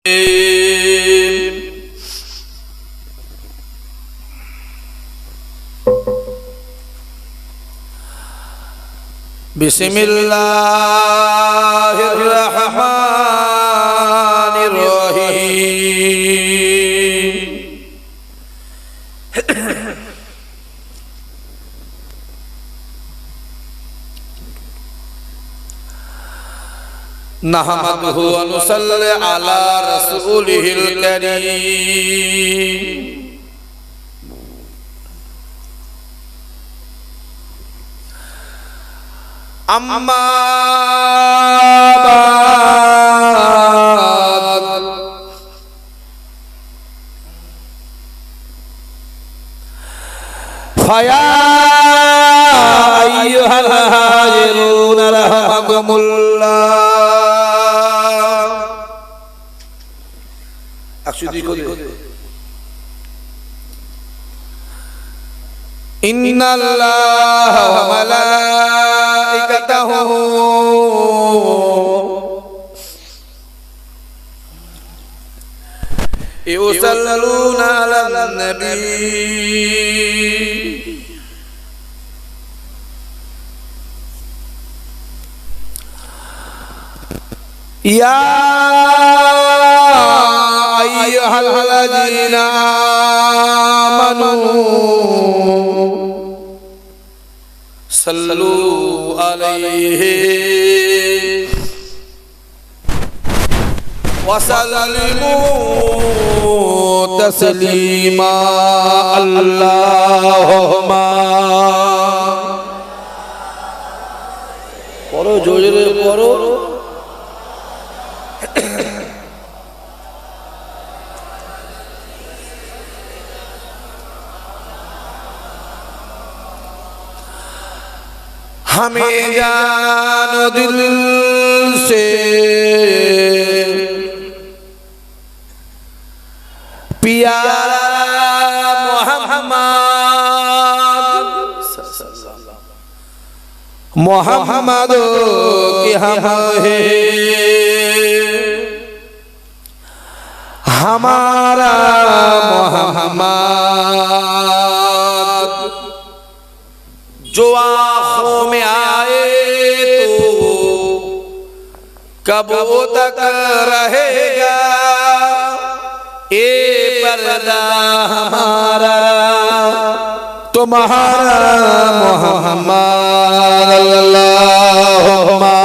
बिस्मिल्लाहिर्रहमानिर्रहीम। नहमदुहु व नुसल्ली अला रसूलिहिल करीम। अम्मा बाद फया अय्युहल हाजिरून रहमकुमुल्लाह। इन्नल्लाह व मलाइकतहु युसल्लूना अलन नबी। या अय्युहल्लज़ीना आमनू सल्लू अलैहि वसल्लिमू तस्लीमा। अल्लाहुम्मा पढ़ो जोरे पढ़ो। हमें जानो दिल से प्यारा मोहम्मद की हम है हमारा मोहम्मद। जो आँखों में आए तो कब तक रहेगा ये पर्दा हमारा। तुम्हारा मोहम्मद अल्लाहुम्मा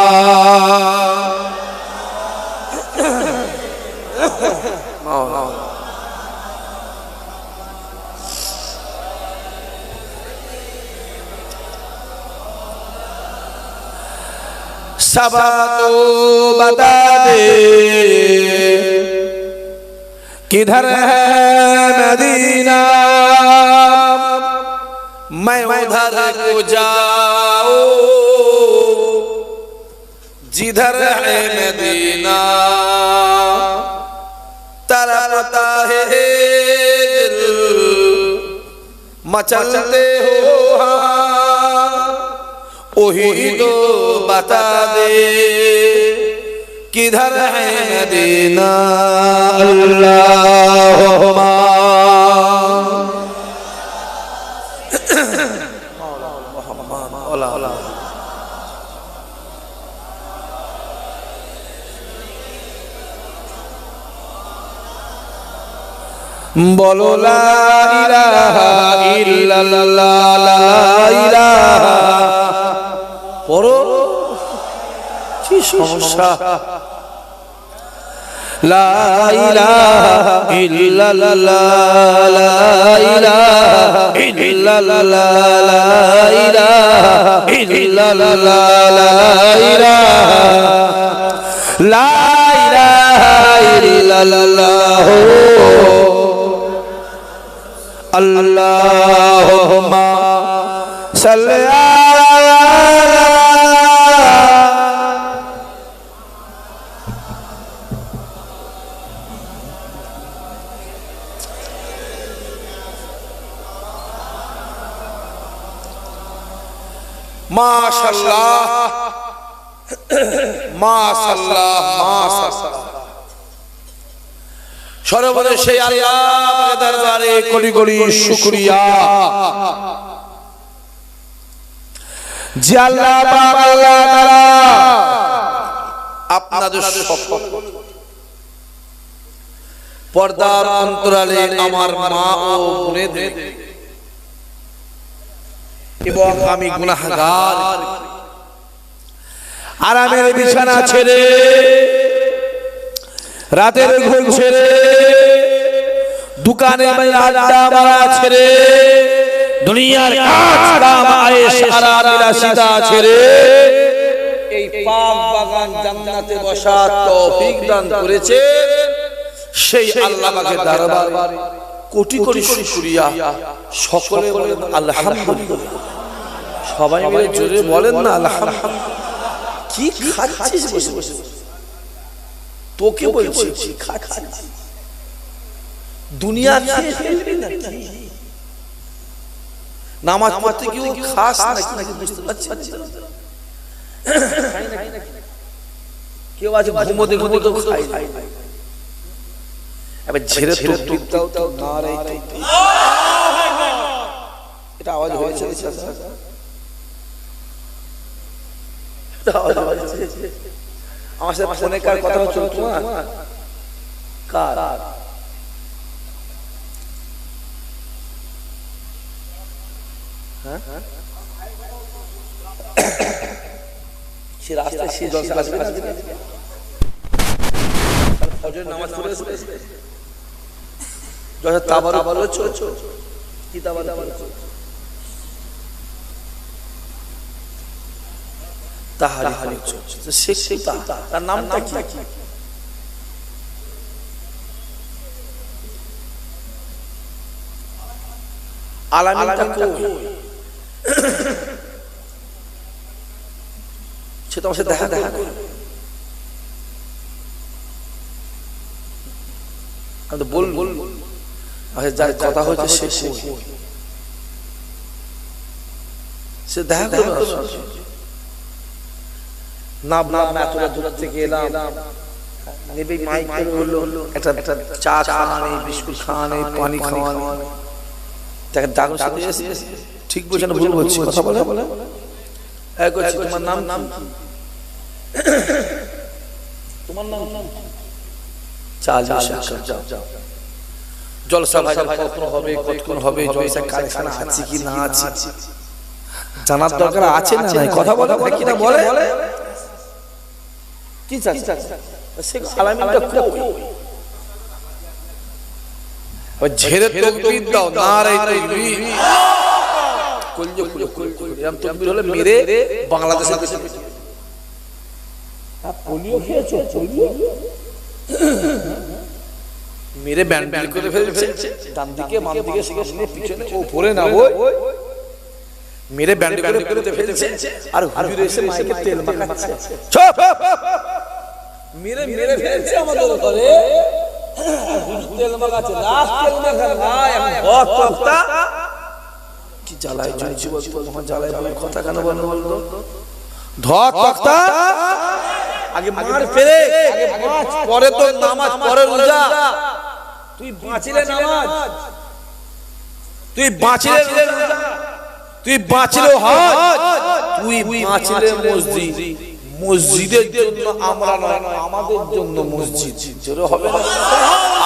सबा तो बता दे किधर है मदीना। मैं उधर को जाओ जिधर है मदीना। तरसता है दिल मचलते हो वही तो बता दे किधर है मदीना। अल्लाहुम्मा बोलो ला इलाहा इल्लल्लाह ला इलाहा। पढ़ो কি সমস্যা। লা ইলাহা ইল্লাল্লাহ লা ইলাহা ইল্লাল্লাহ লা ইলাহা ইল্লাল্লাহ লা ইলাহা লা ইলাহা ইল্লাল্লাহ। अल्लाहुम्मा सल्ली अला माशाअल्लाह माशाअल्लाह माशाअल्लाह। সর্বদা সেই আল্লাহর দরবারে কোটি কোটি শুকরিয়া যে আল্লাহ পাক আল্লাহ তাআলা আপনাদের সকল পর্দার অন্তরালে আমার মা ও বোনেদের এবং আমি গুনাহগার আরামের বিছানা ছেড়ে রাতের ঘুম ছেড়ে দোকানে আড্ডা মারা ছেড়ে দুনিয়ার কাজ কাম আয়েশ আরাম বিলাসিতা ছেড়ে এই পাক বাগান জান্নাতে বসার তৌফিক দান করেছে সেই আল্লাহ পাকের দরবারে কোটি কোটি শুকরিয়া। সকলে বলেন আলহামদুলিল্লাহ। সবাই মিলে জোরে বলেন না আলহামদুলিল্লাহ। কি খাচ্ছিস বসে বসে? তোকে বলছি কি খাচ্ছিস? দুনিয়া খেয়ে ফেলবি না কি? নামাজ পড়তে গিয়ে খাস নাকি বুঝতে পারছিস? কেউ আছে ঘুমোতে ঘুমোতে খাই এবার ঝেড়ে টুকটাও তো না রে। এটা আওয়াজ হয়েছে, আমার সাথে ফোনে কার কথা হচ্ছে তোমার? কার? সে রাস্তায় সে জলসা আসবে না, ফজরের নামাজ পড়ে যখন তাবারুক পড়ছো কি তাবারুক? তাহারি পড়ছো। সে তার নামটা কি? আলামিনটা কই? সে তোমার সাথে দেখা করে। আমি তো বল আচ্ছা যার কথা হচ্ছে সে দেখা করবে না। না তোরা দূর থেকে এলাম নেবে মাইক করে হলো একটা চা খাওয়ানে, বিস্কুট খাওয়ানে, পানি খাওয়ানে, তাকে ডাক সাথে এসে ঠিক বলছে না ভুল বলছি কথা বলে তোমার নাম কি? তোমার নাম জলসা কতক্ষণ হবে জলসা কারখানা আছে কি না আছে জানার দরকার আছে না নাই? কথা বলে কি না বলে কি চাচ্ছে সে আলামিনটা কই? ওই ঝেড়ে তাকবীর দাও নারে তাকবীর এরকম তাকবীর হলে মেরে বাংলাদেশে পোলিও খেয়েছো? পোলিও মেরে ব্যান্ড করে ফেলছে ডান দিকে বাম দিকে সামনে পিছনে উপরে না ওই মেরে ব্যান্ড করে ফেলছে আর হুজুর এসে মাইকে তেল মাখাচ্ছে। চুপ! মেরে ফেলছে আমাদের ঘরে হুজুর তেল মাখাচ্ছে। লাস্ট তেল মাখা ভাই আমি বহুত তক্তা কি জ্বালায় জুনছি বলতো তোমার জ্বালায় বলে কথা কেন বন্ধ বলতো? ধর তক্তা আগে মার ফেলে আগে নামাজ পরে তো নামাজ পরে রোজা। তুই বাঁচিলে নামাজ, তুই বাঁচিলে রোজা, তুই বাঁচিলে হজ, তুই বাঁচিলে মসজিদ। মসজিদের জন্য আমরা নয়, আমাদের জন্য মসজিদ। জোরে হবে না?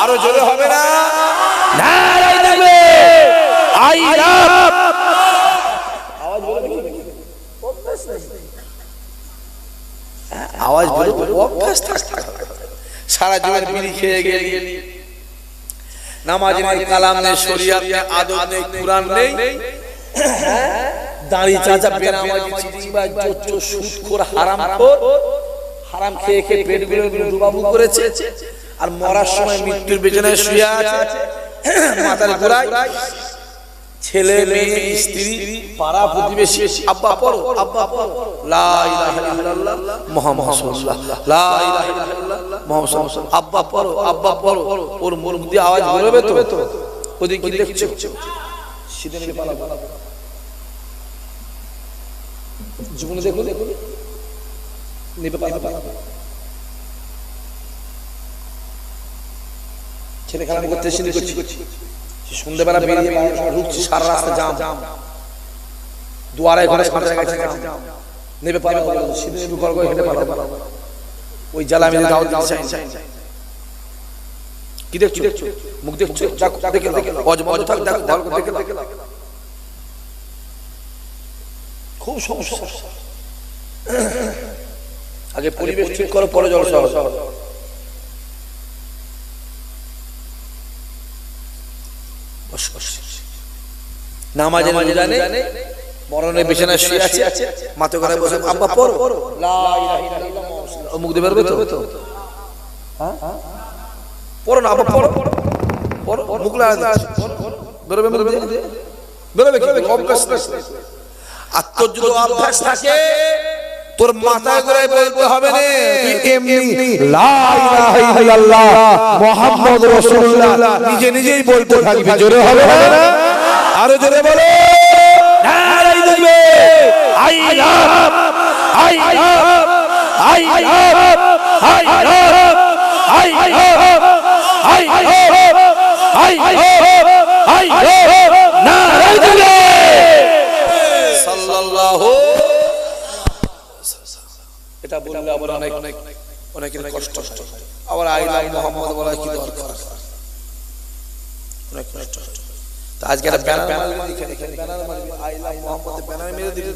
আরো জোরে হবে না? নারায়ে তাকবীর! আই লাভ আওয়াজ বলে আওয়াজ বলে অভ্যাস থাক। সারা জীবন বিড়ি খেয়ে গেলি, নামাজ নেই, কালাম নেই, শরিয়ত নেই, আদব নেই, কুরআন নেই, দাড়ি চাচা বেনামাজি চিটিংবাজ চোর সুদখোর হারামখোর, হারাম খেয়ে খেয়ে পেট ডুবাবু করেছে আর মরার সময় মৃত্যুর বিছানায় শুয়ে আছে মাথার গোড়ায়। ছেলে মেয়ে স্ত্রী পাড়া প্রতিবেশী আব্বা পড়ো লা ইলাহা ইল্লাল্লাহ মুহাম্মাদুর রাসূলুল্লাহ, লা ইলাহা ইল্লাল্লাহ মুহাম্মাদুর রাসূলুল্লাহ, আব্বা পড়ো। ওর মুখ দিয়ে আওয়াজ বেরোবে তো? ওদিকে কি দেখছো? সিধে নেবে পালাবো। জীবনে দেখো নেবে পালাবো। ছেলে খেলা করতে এসে করছি সন্ধ্যেবেলা বেরিয়ে ঢুকছি, সারা রাস্তা জাম, দুয়ারে ঘরে সামনে গেছে নেবে পালাবো, সিধে নেবে ঘর করে হেঁটে পালাবো। ওই জ্বালা আমি দাও দিতে চাই। কি দেখছো? মুখ দেখছো? দেখে অজমজ থাক, দেখো ভালো করে দেখে। খুব সমস্যা। আগে পরিবেশ ঠিক করো, পরে জলসা হবে। নামাজে জানে মরণের বিছানায় শুয়ে আছে, মাথা করে বসে আব্বা পড়ো লা ইলাহা ইল্লাল্লাহ, মুখ দিয়ে বেরোবে তো? হ্যাঁ পড়ো না আব্বা, পড়ো মুখ লাগা বেরোবে কি অভ্যাস? আর তোর যদি অভ্যাস থাকে তোর মাথায় করে বলতে হবে না, তুই এমনি লা ইলাহা ইল্লাল্লাহ মুহাম্মদ রাসূলুল্লাহ নিজেই বলতে থাকবি। জোরে হবে না? আরো জোরে বলো, নারায়ে তাকবীর, I love I love I love I love I love I love I love I love, নারায়ে তাকবীর সাল্লাল্লাহু। এটা বললে আবার অনেকের কষ্ট, আবার আই লাভ মুহাম্মদ বলা কি দরকার? অনেক কষ্ট। আজকে একটা banner I love Muhammad banner মেরে দিলে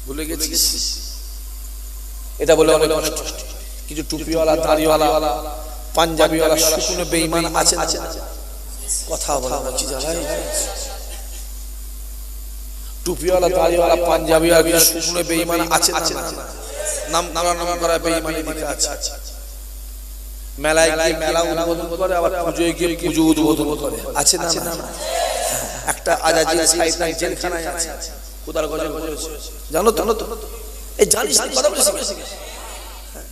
ভুলে গেছিস। এটা বলে অনেক কষ্ট। কিছু টুপিওয়ালা, দাড়িওয়ালা, পাঞ্জাবিওয়ালা শুকনো বেঈমান আছে, কথা বলা কি জানাই? টুপিওয়ালা, দাড়িওয়ালা, পাঞ্জাবিওয়ালা শুকনো বেঈমান আছে না? নাম করা বেঈমানি দিকে আছে। মেলায় গিয়ে মেলা উদ্বোধন করে, আবার পুজোয় গিয়ে পুজো উদ্বোধন করে, আছে না? একটা আজাজিল শয়তান জেলখানায় আছে, খোদার গজব জানো তো? এই জানিস না কথা বলেছি,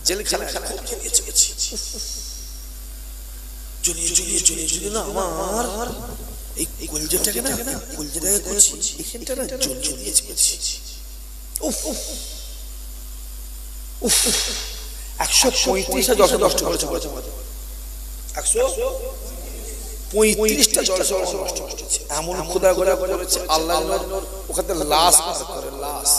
জেলখানায় খুব গেছি জুলিয়ে না আমার এই কলজেটাকে না কলজেটাকে করছি এখানটা না জুলিয়ে উফ 135টা জলসা নষ্ট করেছে, 135টা জলসা নষ্ট করেছে। এমন খোদা গোড়া করেছে আল্লাহ ওখানে লাশ করে, লাশ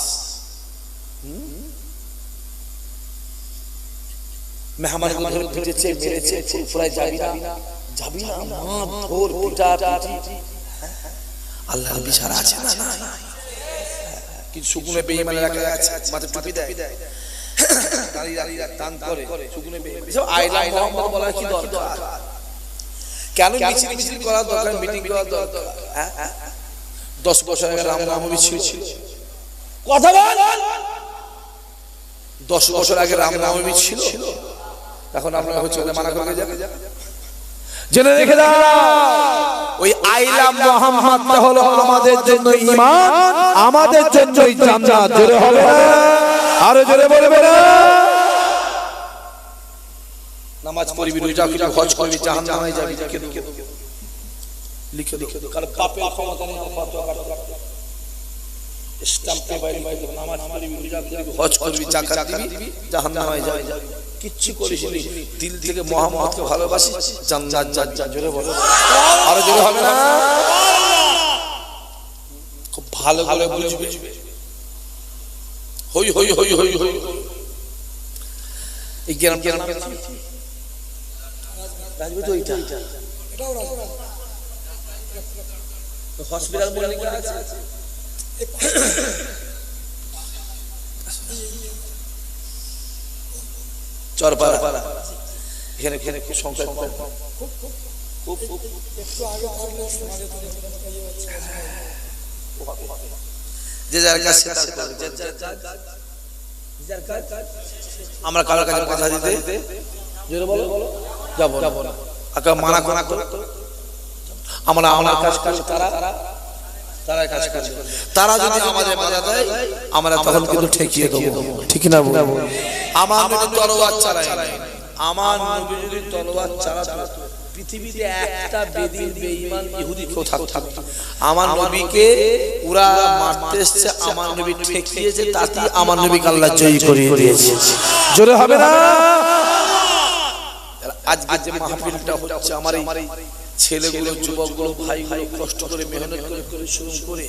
মেহমান ধরে পিটেছে, মেরেছে, ফুরফুরায় যাবি না মার ধর পিটা পিটি। আল্লাহর বিচার আছে না? কিন্তু শুকনো বেঈমানের রাখা আছে, মাথায় টুপি দেয়, দাঁড়িয়ে দান করে, শুকনো বেঈমান আই লাভ মুহাম্মদ বলা কি দরকার? কেন মিছিল করা দরকার, মিটিং করা দরকার? 10 বছর আগে রামনবমী ছিল, কথা বল, 10 বছর আগে রামনবমী ছিল, এখন আপনারা হচ্ছে মানা করে যাবে। জেনে রেখে দাও, ওই আই লাভ মুহাম্মদ হলো আমাদের জন্য ঈমান, আমাদের জন্যই জান্নাত। জোরে হবে না? আরো জোরে বলবে না? নামাজ পড়বি, রোজা করবি, হজ করবি, জাহান্নামে যাবি, লিখে দাও। কাল পাপের ক্ষমতা নেই, ফতোয়া কাটতে স্ট্যাম্পে বাইরে নামাজ পড়বি, রোজা করবি, হজ করবি, যাকাত দিবি, জাহান্নামে যাবি। কিচ্ছু করিস নি, দিল থেকে মুহাম্মদকে ভালোবাসি, জান্নাত জান্নাত। জোরে বলো, আরো জোরে হবে না? খুব ভালো ভালো বুঝবে। হই হই হই হই হই এই জ্ঞান রাজবি তো এটা এটাও রাজবি তো হসপিটাল বলে কি আছে চরপাড়া এখানে সংখ্যা খুব একটু আগে করলে সমাজে যে যার কাছে আমরা কারোর কাছে কথা দিতে জোরে বলো যাব না আকা মানা করো আমরা আমার কাজ করি তারা কাজ করে তারা যদি আমাদের বাধা দেয় আমরা তখন কিন্তু ঠেকিয়ে দেব ঠিক না বল আমার নবী তলোয়ার চালায় আমার নবী যদি তলোয়ার চালাতো পৃথিবীতে একটা বেদিন বেঈমান ইহুদি কেউ থাকতো আমার নবীকে পুরা মারতে এসেছে আমার নবী ঠেকিয়েছে তাতে আমার নবীকে আল্লাহ জয় করিয়ে দিয়েছে জোরে হবে না আজকে যে মাহফিলটা হচ্ছে আমার এই ছেলেগুলো যুবকগুলো ভাইগুলো কষ্ট করে মেহনত করে পরিশ্রম করে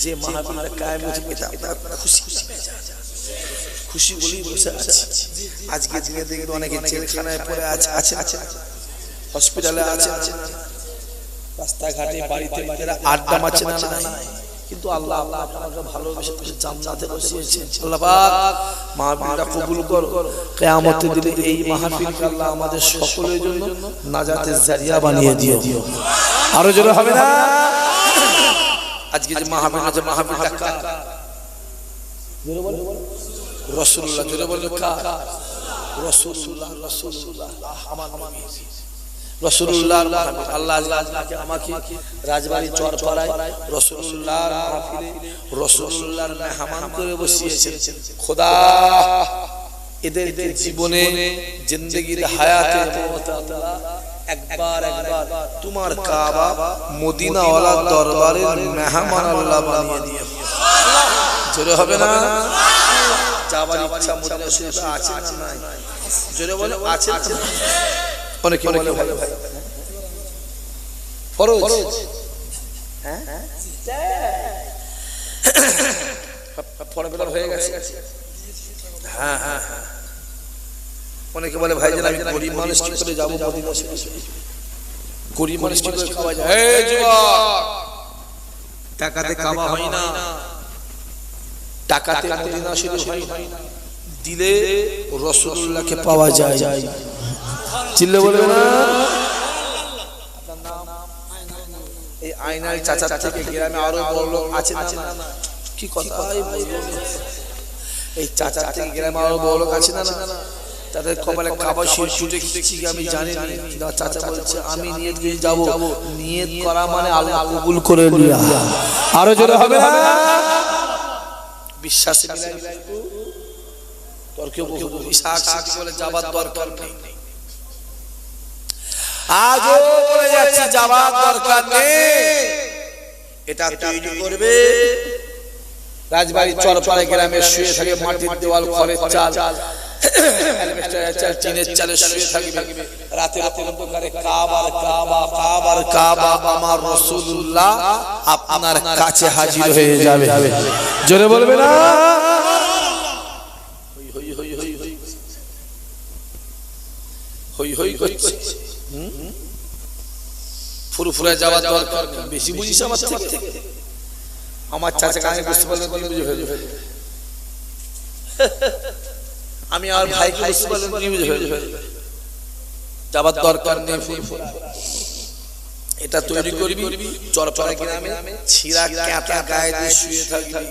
যে মাহফিলটা কায়েম হয়েছে এটা আপনারা খুশি খুশি বলেই বসে আছে। আজকে দিনে দেখে অনেকে জেলখানায় পড়ে আছে হসপিটালে আছে, রাস্তাঘাটে বাড়িতে বাড়িতে আড্ডা মারছে না, কিন্তু আল্লাহ আল্লাহ আপনাকে ভালোবেসে জান্নাতে বসিয়েছেন। আল্লাহ পাক মাহফিলটা কবুল করো, কিয়ামতের দিনে এই মাহফিলকে আল্লাহ আমাদের সকলের জন্য নাজাতের জারিয়া বানিয়ে দিও। আরো জোরে হবে না? আজকে যে মাহফিল আছে মাহফিলটা কার? জোরে বলো রাসূলুল্লাহ, জোরে বলো কার? রাসূলুল্লাহ, রাসূলুল্লাহ আমার নবী রাসূলুল্লাহ। আল্লাহ আজকে আমাকে রাজবাড়ি চরপাড়ায় রাসূলুল্লাহর মাহফিলে রাসূলুল্লাহর মেহমান করে বসিয়েছেন। খোদা এদের জীবনে জিন্দেগির হায়াতে আল্লাহ একবার তোমার কাবা মদিনা ওয়ালা দরবারের মেহমান আল্লাহ বানিয়ে দিও। জোরে হবে না? যাবার ইচ্ছা মদিনা শরীফে আছে না নাই? জোরে বলে আছে না? অনেকে বলে ভাই ফরজ, হ্যাঁ ফরজ হয়ে গেছে। হ্যাঁ হ্যাঁ অনেকে বলে ভাই আমি গরিব মানুষ কি করে যাবো মদিনা শরীফে? গরিব মানুষ কি করে খাওয়া যায়? এই যুবক, টাকাতে কাবা হয় না, টাকাতে মদিনা শরীফ হয় না, দিলে রাসূলুল্লাহকে পাওয়া যায়। চিল্লে বলবে না? এই আয়নার চাচা থেকে গ্রামে আরো বড় লোক আছে না? কি কথা এই চাচা থেকে গ্রামে আরো বড় লোক আছে না? তাদের কপালে কাবা শরীফ ছুটে গেছে আমি জানি না। চাচা বলছে আমি নিয়ত করে যাব, নিয়ত করা মানে আল্লাহ কবুল করে নিয়া। আরো জোরে হবে না? বিশ্বাসে মিলাই তোর কেউ ইসাক সাথী বলে যাবার দরকার নেই, আজও বলে যাচ্ছে যাবার দরকার নেই। এটা তৈরি করবে রাজবাড়ি চরপাড়া গ্রামে শুয়ে থাকে মাটির দেওয়াল খড়ের চাল অ্যালবেস্টারের চাল টিনের চালে শুয়ে থাকবে রাতের অন্ধকারে কাবার কাবা কাবার কাবা আমার রাসূলুল্লাহ আপনার কাছে হাজির হয়ে যাবে। জোরে বলবে না? হই হই হই হই হই হই করছে ফুরফুরে যাওয়ার দরকার নেই। বেশি বুঝিস আমার থেকে? আমার চাচাকে আমি বুঝতে পারলাম তুমি বুঝে ফেলবে, আমি আর ভাইকে বুঝতে পারলাম তুমি বুঝে ফেলবে। যাওয়ার দরকার নেই। এটা তৈরি করবি চরপাড়া গ্রামে ছিঁড়া ক্যাঁটা গায়ে দিয়ে শুয়ে থাকবি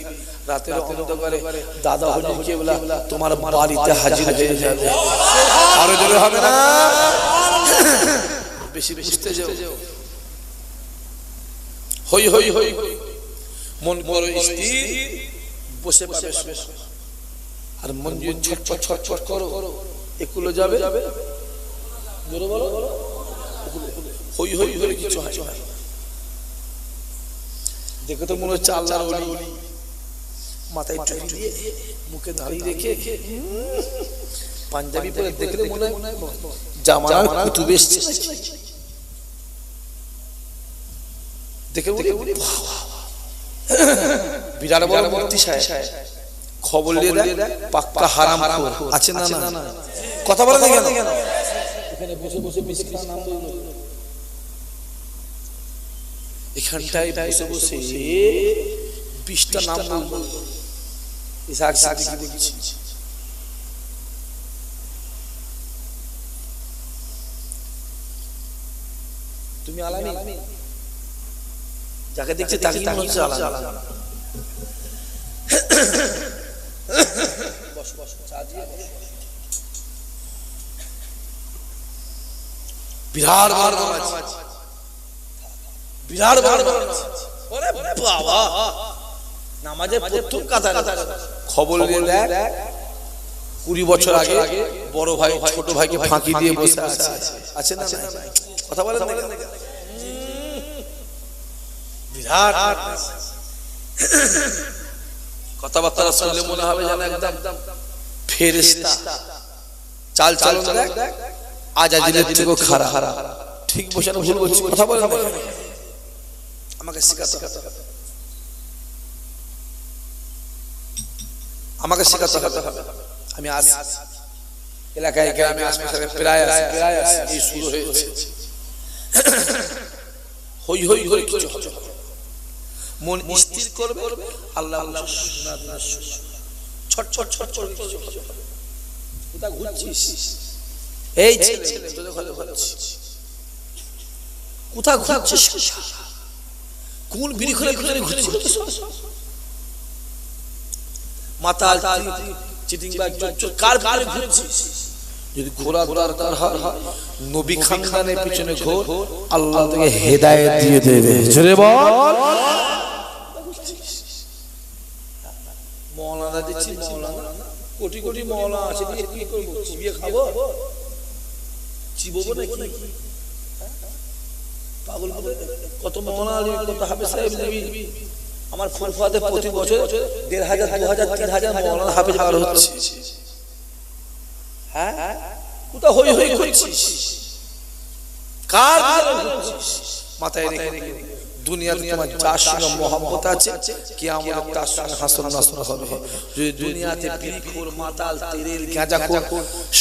রাতের অন্ধকারে দাদা হলি কেবলা তোমার বাড়িতে হাজির হয়ে যাবে। আরো জোরে হবে না? বেশি বুঝতে যাও। হই হই হই মন করো স্থির বসে পাবে আর মন দিয়ে ছটফট ছটফট করো এগুলো যাবে। জোরে বলো হই হই হই কিছু হয় না। দেখো তো মনে হচ্ছে আল্লাহর ওলি, মাথায় টুপি দিয়ে মুখে দাড়ি রেখে পাঞ্জাবি পরে দেখলে মনে হয় জামানার কুতুব এসেছে। দেখে বিরাট বড় মুফতি সাহেব খবর নিয়ে দেয় পাক্কা হারাম আছে না? কথা বলে না কেন? এখানে বসে বসে মিসকিনের নাম বললো, এখানটায় বসে বসে 20টা নাম বললো। ইসাক সাদিক বলছি তুমি আলামি, যাকে দেখছে তাকে মনে হচ্ছে আলাদা। বস বস চা দিয়ে বিরাট বড় নামাজ, বিরাট বড় নামাজ। ওরে বাবা, নামাজের প্রথম কাতার খবর নিয়ে দেখ 20 বছর আগে বড় ভাই ছোট ভাইকে ফাঁকি দিয়ে বসে আছে না? কথা বলেন না? বিরাট কথাবার্তা শুনলে মনে হবে যেন একদম ফেরেশতা। চাল চাল দেখ আজাজিলের থেকেও খারাপ। ঠিক বসে না ভুল বলছি? কথা বলেন, আমাকে শেখাতে হবে, আমাকে শেখাতে হবে। আমি আজ এলাকায় গ্রামে আশপাশে প্রায় এই শুরু হয়েছে, হই হই হই কিছু হবে, মন স্থির করবে, আল্লাহ ছট ছট ছট ছট কোথা ঘুরছিস? এই ছেলে তোদের ঘরে ঘুরছিস, কোথা ঘুরছিস? কোন বিড়ি খুলে ভিতরে ঘুরছিস? মাতাল চিটিং বাজ কার কার ঘুরছিস? যদি ঘোরা দরকার হয় নবী খানদানের পিছনে ঘোর, আল্লাহ তোকে হেদায়েত দিয়ে দেবে। জোরে বল। মওলানা দিচ্ছি, মওলানা কোটি কোটি মওলানা আছে, কি করব? চিবিয়ে খাবো? চিববো নাকি? পাগল কত মওলানা, কত হাফেজ সাহেব নবী। আমার ফুরফাতে প্রতি বছর ১,৫০০, ২,০০০, ৩,০০০ মওলানা হাফেজ বার হচ্ছে। হ্যাঁ, কোথা হই হই করছিস? কার মাথায় রেখে দুনিয়াতে তোমার যার সঙ্গে মহব্বত আছে, কিয়ামতে তার সঙ্গে হাসর নাসর হবে। যদি দুনিয়াতে বিড়িখোর, মাতাল, তেরেল, গাঁজাখোর,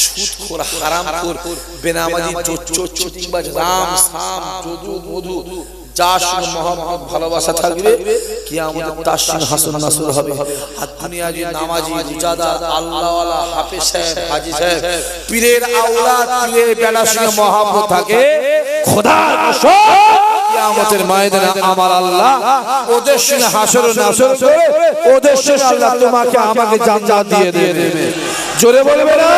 সুদখোর, হারামখোর, বেনামাজি, চোর, চিটিংবাজ, রাম সাম, যদু মধু, যার সঙ্গে মহব্বত ভালোবাসা থাকবে, কিয়ামতে তার সঙ্গে হাসর নাসর হবে। আর দুনিয়া যে নামাজি, রোজাদার, আল্লাহওয়ালা, হাফেজ সাহেব, হাজী সাহেব, পীরের আওলাদ, পীরের বেলার সঙ্গে মহব্বত থাকে, খোদার কসম কিয়ামতের ময়দানে আমার আল্লাহ ওদের সঙ্গে হাসর নাসর করে ওদের সঙ্গে আল্লাহ তোমাকে আমাকে জান্নাত দিয়ে দেবে। জোরে বলবে না?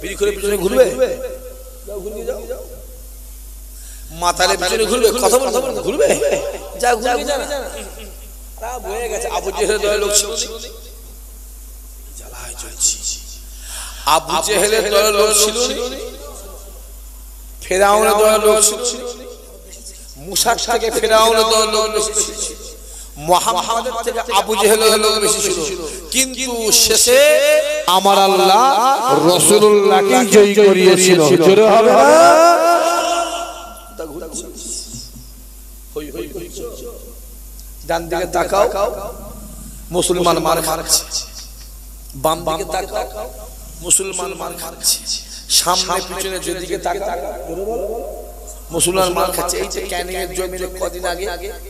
বিড়ি করে পিছনে ঘুরবে, মাতালের পিছনে ঘুরবে, কথা বলতে ঘুরবে, যা ঘুরবে জানা খারাপ হয়ে গেছে। আবু জেহেলের দলের লোক ছিল, জ্বালায় চলছি। আবু জেহেলের দলের লোক ছিল, ফেরাউনের দলের লোক ছিল, মুসার থেকে ফেরাউনের দলের লোক বেশি ছিল, মুহাম্মাদের থেকে আবু জেহেলের লোক বেশি ছিল। কিন্তু শেষে আমার আল্লাহ রাসূলুল্লাহকে জয় করিয়েছিল। জোরে হবে না? ডান দিকে তাকাও, মুসলমান মার খাচ্ছে। বাম দিকে তাকাও, মুসলমান মার খাচ্ছে। সামনে পিছনে যেদিকে তাকাও, মুসলমান মার খাচ্ছে। এই যে ক্যানিং এর জমিতে কদিন আগে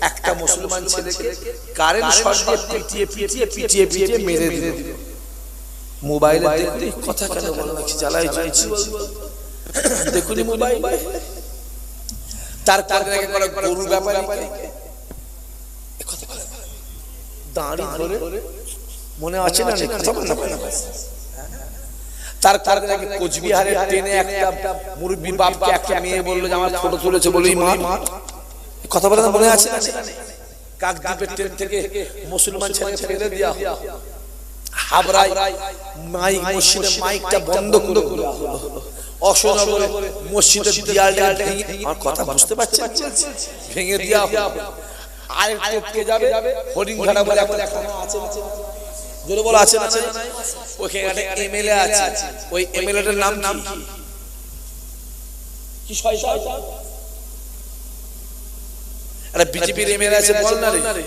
একটা মুসলমান ছেলেকে কারেন্ট শট দিয়ে পিটিয়ে মেরে দিল। মোবাইলে দেখতে কথা কেন বলা লাগছে, জ্বালাই যাচ্ছে। দেখুন মোবাইল, তার আগে গরু ব্যাপারে দাঁড়ি ধরে মনে আছে না? তার আগে কোচবিহারের ট্রেনে একটা মুরব্বী বাপকে একটা মেয়ে বললো যে আমার ফটো তুলেছে বলে কথা বলে মনে আছে? কাকদ্বীপের ট্রেন থেকে মুসলমান ছেলে ফেলে দেওয়া, হাবড়ায় মসজিদে মাইকটা বন্ধ করে দেওয়া হলো, অশোকনগরে মসজিদের দেয়ালটা আমার কথা বুঝতে পারছেন, ভেঙে দেওয়া হলো। আরেকটু যাবে হরিণঘাটা বলে এখনো আছে, জোরে বলা আছে না? ওখানে এমএলএ আছে, ওই এমএলএ এর নাম কি? শয়তান। আরে বিজেপির এমএলএ আছে, বল না রে।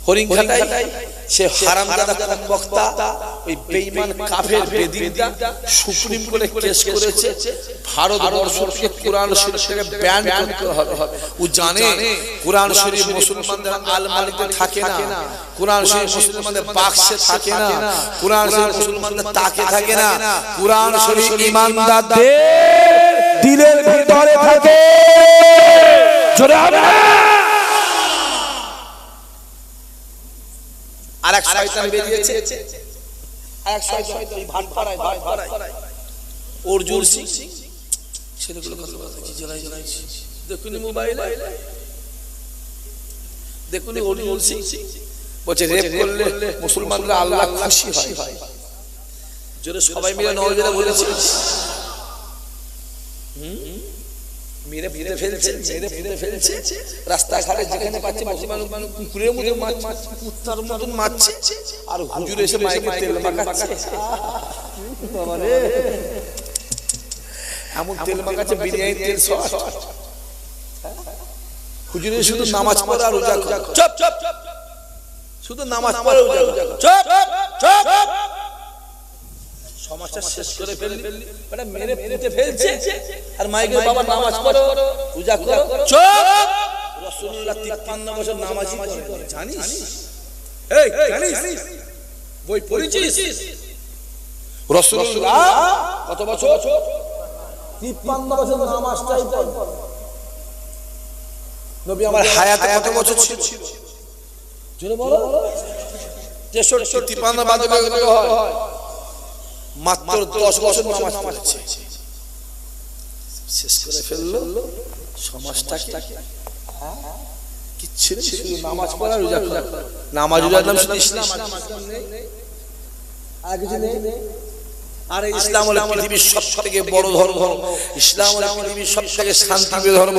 হরিণঘাটায় সে হারামজাদা বক্তা, ওই বেঈমান কাফের বেদিনটা সুপ্রিম কোর্টে কেস করেছে, ভারতবর্ষকে কোরআন শরীফ থেকে ব্যান করতে হবে। ও জানে কোরআন শরীফ মুসলমানদের আলমারিতে থাকে না, কোরআন শরীফ মুসলমানদের বাক্সে থাকে না, কোরআন শরীফ মুসলমানদের তাকে থাকে না, কোরআন শরীফ ঈমানদারদের দিলের ভিতরে থাকে। জোরে হবে। আরেক শয়তান বেরিয়েছে, আরেক শয়তান এই ভাটপাড়ায় অর্জুন সিং ছেলেগুলো কথা কি জ্বালাই দেখুন মোবাইলে, দেখুন অর্জুন সিং বলছে রেপ করলে মুসলমানরা আল্লাহ খুশি হয়। জোরে সবাই মিলে নওজোরে বলেছে, মেরে ফেলে ফেলছে রাস্তাঘাটে যেখানে পাচ্ছে মুসলমান কুকুরের মতো মাছ কুত্তার মতন মারছে আর হুজুর এসে মাইকে তেল মাখাচ্ছে বাবা রে এমন তেল মাখাচ্ছে বিরিয়ানি তেল সস হুজুরে শুধু নামাজ পড়ে আর রোজা করে চুপ চুপ শুধু নামাজ পড়ে রোজা করে চুপ চুপ সমাজটা শেষ করে ফেললি মানে মেরে ফেলতে ফেলছে আর মাইকে বাবা নামাজ পড়ো রোজা করো চুপ রাসূলুল্লাহ 53 বছর নামাজই করে জানিস এই জানিস বই পড়েছিস রাসূলুল্লাহ কত বছর 53 বছর নামাজটাই পড়ে নবী আমার হায়াতে কত বছর ছিল জোরে বলো 63 53 বাদ করে হয় মাত্র 10 বছর নামাজ পড়েছে শেষ করে ফেললো সমাজটাকে কিচ্ছু শুধু নামাজ পড়া রোজা করা নামাজ রোজার নাম শুধু ইসলাম আর কিছু নেই আর ইসলাম হলো পৃথিবীর সবথেকে বড় ধর্ম ইসলাম হলো পৃথিবীর সবথেকে শান্তিপ্রিয় ধর্ম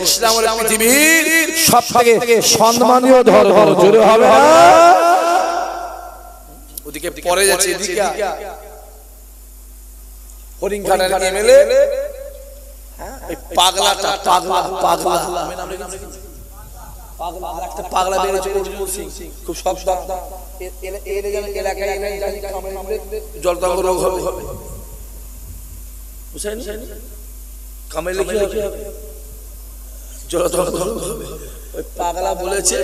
ইসলাম হলো পৃথিবীর সবথেকে সম্মানীয় ধর্ম জোরে হবে না ওদিকে পড়ে যাচ্ছে এদিকে হরিণঘাটার এমএলএ এই পাগলাটা পাগলা আমি নাম রেখেছি পাগলা আর একটা পাগলা বেরিয়েছে অর্জুন সিং খুব সব এর এলাকায় জানি কামড়ে জলদাঙ্গ রোগ হবে বুঝছেন কামড়ে কি হবে জলদাঙ্গ রোগ হবে ওই পাগলা বলেছে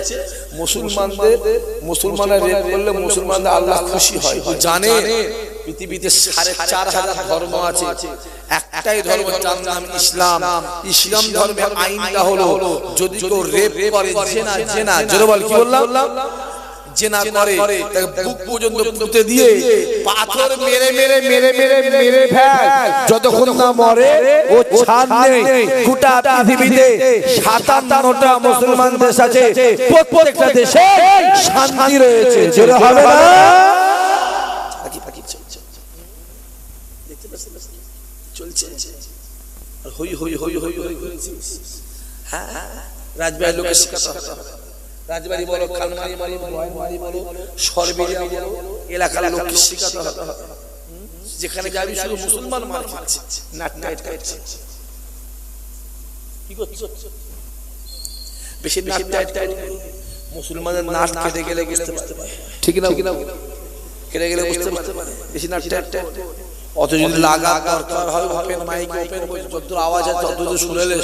মুসলমানরা রেপ করলে মুসলমানরা আল্লাহ খুশি হয় জানে পৃথিবীতে 4,500 ধর্ম আছে একটাই ধর্ম যার নাম ইসলাম ইসলাম ধর্মের আইনটা হলো যদি কেউ রেপ করে জেনা জোরে বল কি বললাম জেনা করে তাকে বুক পর্যন্ত পুঁতে দিয়ে পাথর মেরে ফেল যতক্ষণ না মরে ও ছাড় নেই গোটা পৃথিবীতে 57টা মুসলমান দেশ আছে প্রত্যেকটা দেশে শান্তি রয়েছে জোরে হবে না চলছে আর হই হ্যাঁ রাজবাড়ির লোকের শিক্ষা রাজবাড়ি বলো খালমারি বলো বয়নবাড়ি বলো সরবেরিয়া বলো এলাকার লোককে শিখাতে হবে যেখানে যাবি শুধু মুসলমান মার খাচ্ছে নাট খাচ্ছে কি করছো বেশি নাট মুসলমানের নাট কেটে গেলে বুঝতে পারতে পারে ঠিক না কেটে গেলে বুঝতে পারতে পারে বেশি নাট অত যদি লাগা দরকার হয় ওপেন মাইক ওপেন যতদূর আওয়াজ আছে ততদূর শুনেলে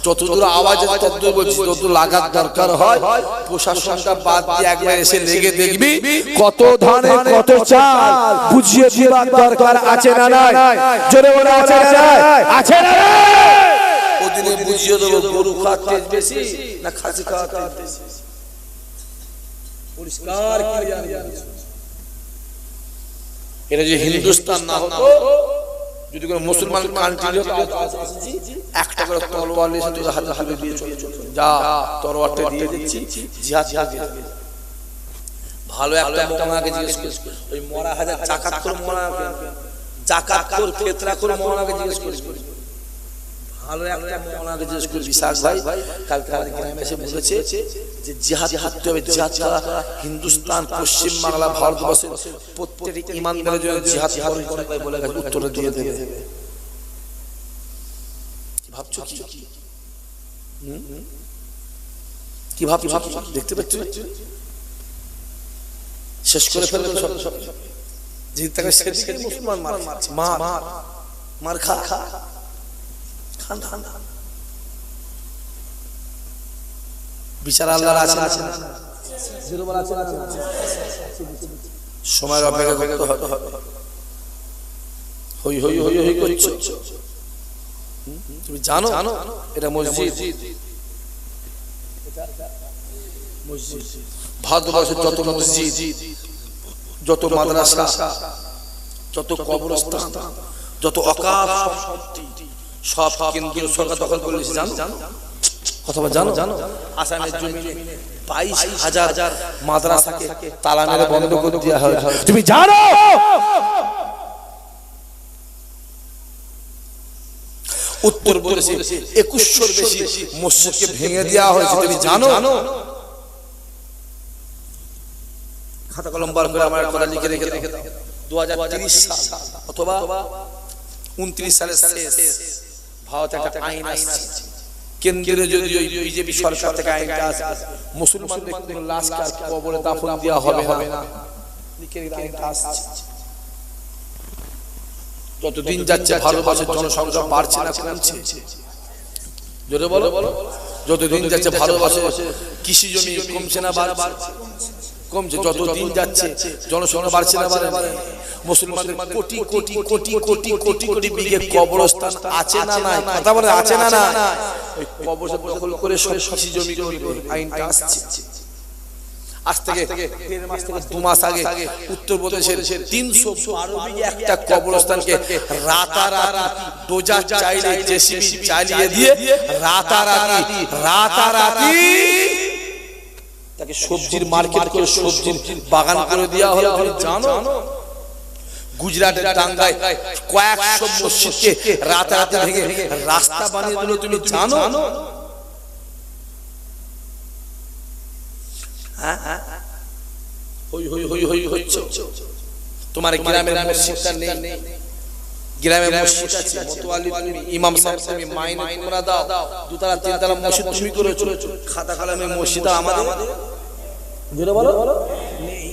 যতদূর আওয়াজ আছে ততদূর বলছি যতদূর লাগার দরকার হয় প্রশাসনটা বাদ দিয়ে একবার এসে লেগে দেখবি কত ধানে কত চাল বুঝিয়ে দিবার দরকার আছে না নাই জোরে বলে আছে না আছে না ওদিনে বুঝিয়ে দেবো গরু খাওয়ার বেশি না খাসি খাওয়ার বেশি পরিষ্কার ক্লিয়ার এটা যে হিন্দুস্তান না হতো যদি কোনো মুসলমান কান্ট্রি হতো একটা করে তলোয়ার নিয়ে তোর হাতে দিয়ে চলে যা তলোয়ারটা দিয়ে দিচ্ছি জিহাদ ভালো একটা মোলাকে জিজ্ঞেস করিস ওই মরা হাজার জাকাত করে মোলাকে জাকাত করে ফিতরা করে মোলাকে জিজ্ঞেস করিস ভালো একটা মোলাকে জিজ্ঞেস করিস বিশাখ ভাই কালকে গ্রামে এসে বলেছে যে জিহাদ করতে হবে জিহাদ ছাড়া হিন্দুস্তান পশ্চিম বাংলা ভারতবর্ষের প্রত্যেকটি ইমানদারের জন্য জিহাদ করতে হবে বলে গেছে উত্তর দিয়ে দেবে কি ভাবছো কি ভাবছো দেখতে পাচ্ছ শেষ করে ফেলবে সব যে তাকে সেদিকে মুসলমান মারছে মার খা খান বিচার আল্লাহর আছে না জিরোবার আছে না সময়ের অপেক্ষা করতে হবে হই করছো তুমি জানো এটা মসজিদ ভারতবর্ষের যত মসজিদ যত মাদ্রাসা যত কবরস্থান যত অকাপ সব কেন্দ্রীয় সরকার দখল করে নিয়েছে জানো কথা জানো আসামের জমিনে 22,000 মাদ্রাসাকে তালা মেরে বন্ধ করে দেওয়া হয়েছে তুমি জানো উত্তরপ্রদেশে 2100-র বেশি মসজিদকে ভেঙে দেওয়া হয়েছে, তুমি জানো? খাতা কলম বার করে আমার কথা লিখে রেখে দাও। 2030 সাল অথবা 29 সালের শেষ ভারতে একটা আইন আসছে, কেন্দ্রে যদি ওই বিজেপি সরকার থেকে আইনটা আসে, মুসলমানদের কোনো লাশকে আর কবরে দাফন দেওয়া হবে না। লিখে রেখে আইনটা আসছে। যতদিন যাচ্ছে ভারতবর্ষের জনসংখ্যা বাড়ছে না কমছে? জোরে বলো। যতদিন যাচ্ছে ভারতবর্ষে কৃষি জমি কমছে না বাড়ছে? কমছে। যতদিন যাচ্ছে জনসংখ্যা বাড়ছে না বাড়ে? মুসলমানদের কোটি কোটি কোটি কোটি কোটি কোটি বিঘে কবরস্থান আছে না নাই? কথা বলে আছে না না? ওই কবরস্থান দখল করে সব কৃষি জমি আইনটা আসছে। আজ থেকে 1.5 মাস থেকে 2 মাস আগে উত্তরপ্রদেশের 312 বিঘে একটা কবরস্থানকে রাতারাতি ডোজার চাইলে জেসিবি চালিয়ে দিয়ে রাতারাতি তাকে সবজির মার্কেট করে সবজির বাগান করে দেওয়া হলো, তুমি জানো? গুজরাটের টাঙ্গায় কয়েকশো মসজিদকে রাতারাতি ভেঙে রাস্তা বানিয়ে দিল, তুমি জানো? তোমার গ্রামের মসজিদটা নেই? গ্রামের মসজিদ আছে, মতোয়ালি তুমি ইমাম সাহেব তুমি মাইনে তোমরা দাও, 2 তলা 3 তলা মসজিদ তুমি করেছো, খাতা কলমে মসজিদ আমাদের জোরে বলো নেই।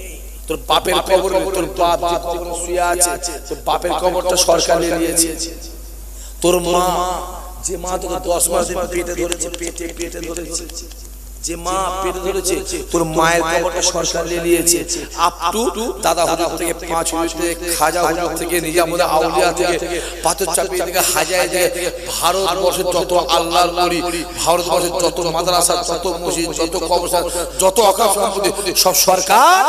তোর বাপের কবর, তোর বাপ যে কবরে শুয়ে আছে, তোর বাপের কবরটা সরকার নিয়ে নিয়েছে। তোর মা, যে মা তোকে 10 মাস ধরে পেটে ধরেছে, পেটে ধরেছে, যে মা পেটে ধরেছে, তোর মায়ের কবরটা সরকার নিয়ে নিয়েছে। আপ টু দাদা হুজুর থেকে, 5 হুজুর থেকে, খাজা হুজুর থেকে, নিজামুদ্দিন আউলিয়া থেকে, পাথর চাপিয়ে থেকে, হাজার থেকে, ভারতবর্ষের যত আল্লাহর ওলি, ভারতবর্ষের যত মাদ্রাসা, যত মসজিদ, যত কবরস্থান, যত অকাশ সম্পত্তি সব সরকার